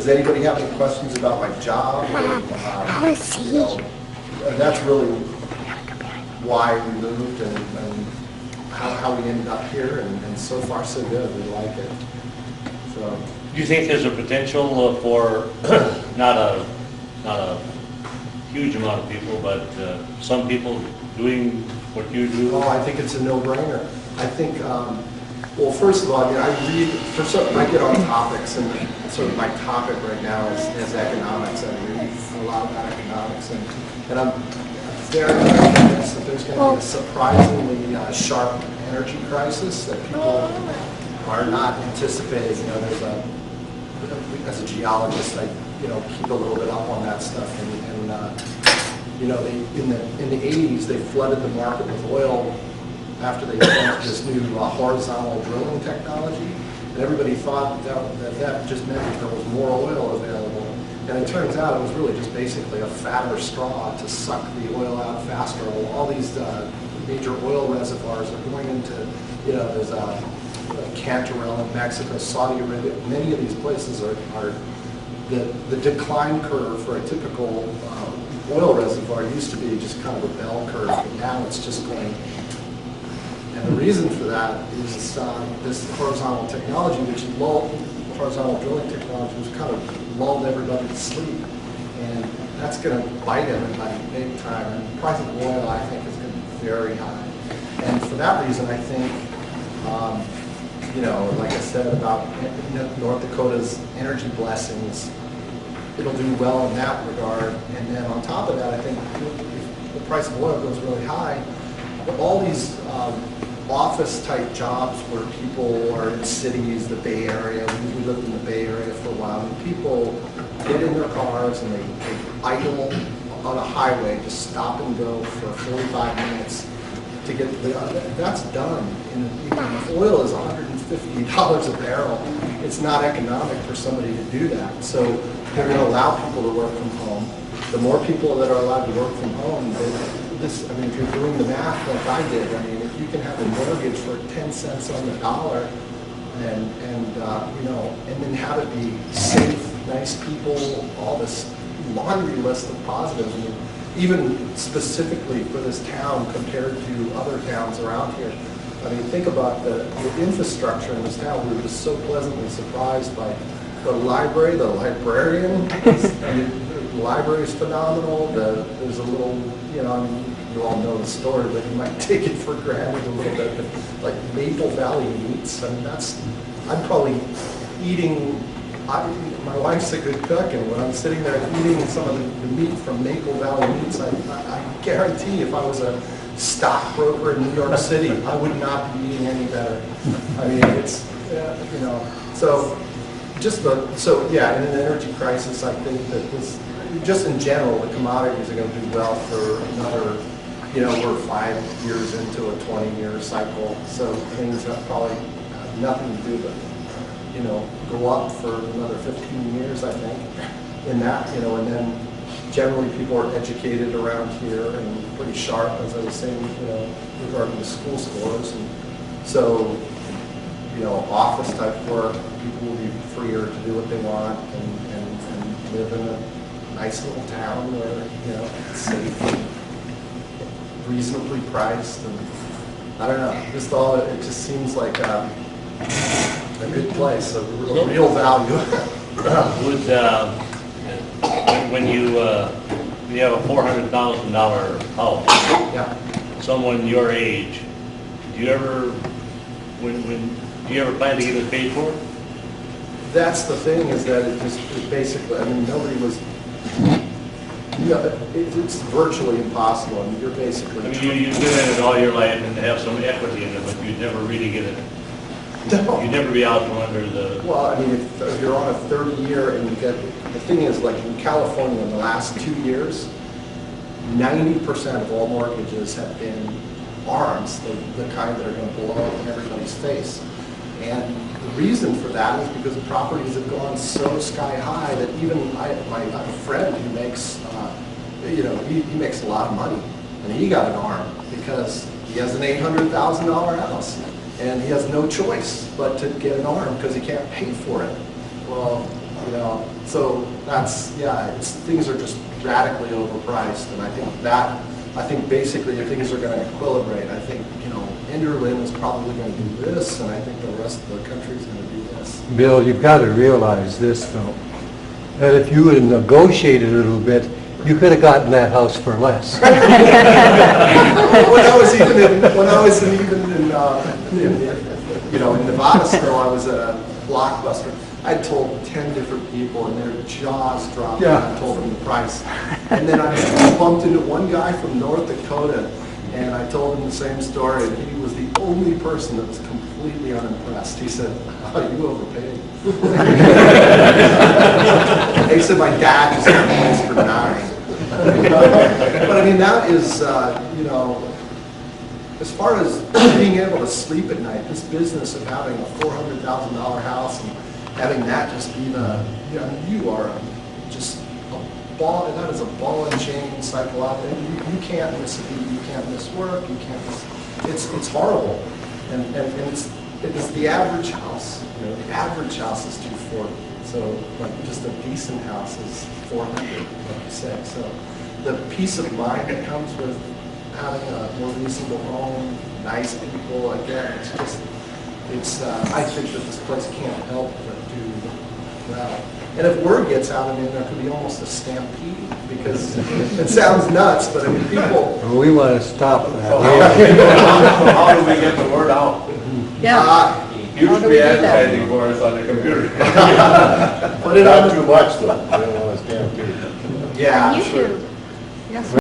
does anybody have any questions about my job? You know, that's really why we moved and how we ended up here, and so far so good. We like it. So. Do you think there's a potential for not a huge amount of people, but some people doing what you do? Oh, I think it's a no-brainer. I think, well, first of all, I mean, I get on topics, and sort of my topic right now is economics. I read a lot about economics, and I'm very convinced that there's going to be a surprisingly sharp energy crisis that people are not anticipating. You know, as a geologist, I keep a little bit up on that stuff, and you know, in the 80s they flooded the market with oil after they invented this new horizontal drilling technology, and everybody thought that just meant that there was more oil available. And it turns out it was really just basically a fatter straw to suck the oil out faster. All these major oil reservoirs are going into, you know, there's Cantarell in Mexico, Saudi Arabia. Many of these places are the decline curve for a typical oil reservoir used to be just kind of a bell curve, but now it's just going. And the reason for that is this horizontal technology, horizontal drilling technology, was kind of lulled everybody to sleep, and that's going to bite everybody big time. And the price of oil, I think, is going to be very high. And for that reason, I think, you know, like I said about North Dakota's energy blessings, it'll do well in that regard. And then on top of that, I think if the price of oil goes really high, all these office-type jobs where people are in cities, the Bay Area, we lived in the Bay Area for a while, and people get in their cars and they idle on a highway, just stop and go for 45 minutes to get that's done. If oil is $150 a barrel, it's not economic for somebody to do that. So they're going to allow people to work from home. The more people that are allowed to work from home, I mean, if you're doing the math like I did, I mean, if you can have a mortgage for 10 cents on the dollar, and you know, and then have it be safe, nice people, all this laundry list of positives. I mean, even specifically for this town compared to other towns around here. I mean, think about the infrastructure in this town. We were just so pleasantly surprised by the library, the librarian. I mean, the library is phenomenal. There's a little, you know, I mean, you all know the story, but you might take it for granted a little bit. But like Maple Valley Meats, I mean, I'm probably eating. My wife's a good cook, and when I'm sitting there eating some of the meat from Maple Valley Meats, I guarantee if I was a stockbroker in New York City, I would not be eating any better. I mean, it's, you know, so yeah, in an energy crisis, I think that this, just in general, the commodities are going to do well for another, you know, we're 5 years into a 20-year cycle, so things have probably have nothing to do but, you know, go up for another 15 years, I think, in that, you know, and then generally people are educated around here and pretty sharp, as I was saying, you know, regarding the school scores. And so, you know, office type work, people will be freer to do what they want and live in a nice little town where, you know, it's safe and reasonably priced. And I don't know, it just seems like a good place, a real value. When you have a $400,000 house, Yeah. someone your age, do you ever plan to get it paid for? That's the thing, is that it basically, I mean, nobody was, you know, it's virtually impossible. I mean, you're basically. I mean, you've been in it all your life and have some equity in it, but you'd never really get it. No. You'd never be out from under the. Well, I mean, if you're on a 30-year and you get, the thing is, like in California in the last 2 years, 90% of all mortgages have been ARMs, the kind that are going to blow up in everybody's face. And the reason for that is because the properties have gone so sky high that even I have a friend who makes, you know, he makes a lot of money, and he got an ARM because he has an $800,000 house. And he has no choice but to get an ARM because he can't pay for it. Well, you know, so that's, yeah, things are just radically overpriced, and I think basically things are gonna equilibrate. I think, you know, Enderlin is probably gonna do this, and I think the rest of the country is gonna do this. Bill, you've got to realize this, though, that if you had negotiated a little bit, you could have gotten that house for less. When I was in you know, in Nevada still, I was at a Blockbuster. I told 10 different people, and their jaws dropped when I told them the price. And then I bumped into one guy from North Dakota, and I told him the same story, and he was the only person that was completely unimpressed. He said, "Oh, you overpaid." He said, "My dad just got a place for 9." But I mean, that is, you know, as far as being able to sleep at night, this business of having a $400,000 house and having that just be the, you know, you are just a ball, that is a ball and chain cycle out there. You can't miss a beat, you can't miss work, you can't miss, it's horrible. And it's the average house, you know, the average house is 240. So like just a decent house is 400, like you said. So the peace of mind that comes with having a more reasonable home, nice people like that, it's just, I think that this place can't help but do well. And if word gets out, I mean, there could be almost a stampede, because it sounds nuts, but I mean, people. Well, we want to stop So that. how do we get the word out? Yeah. You How should do be we do that? advertising for us on the computer. Put it on Not too much though, we don't want to stampede. Yeah, YouTube. sure. Yes.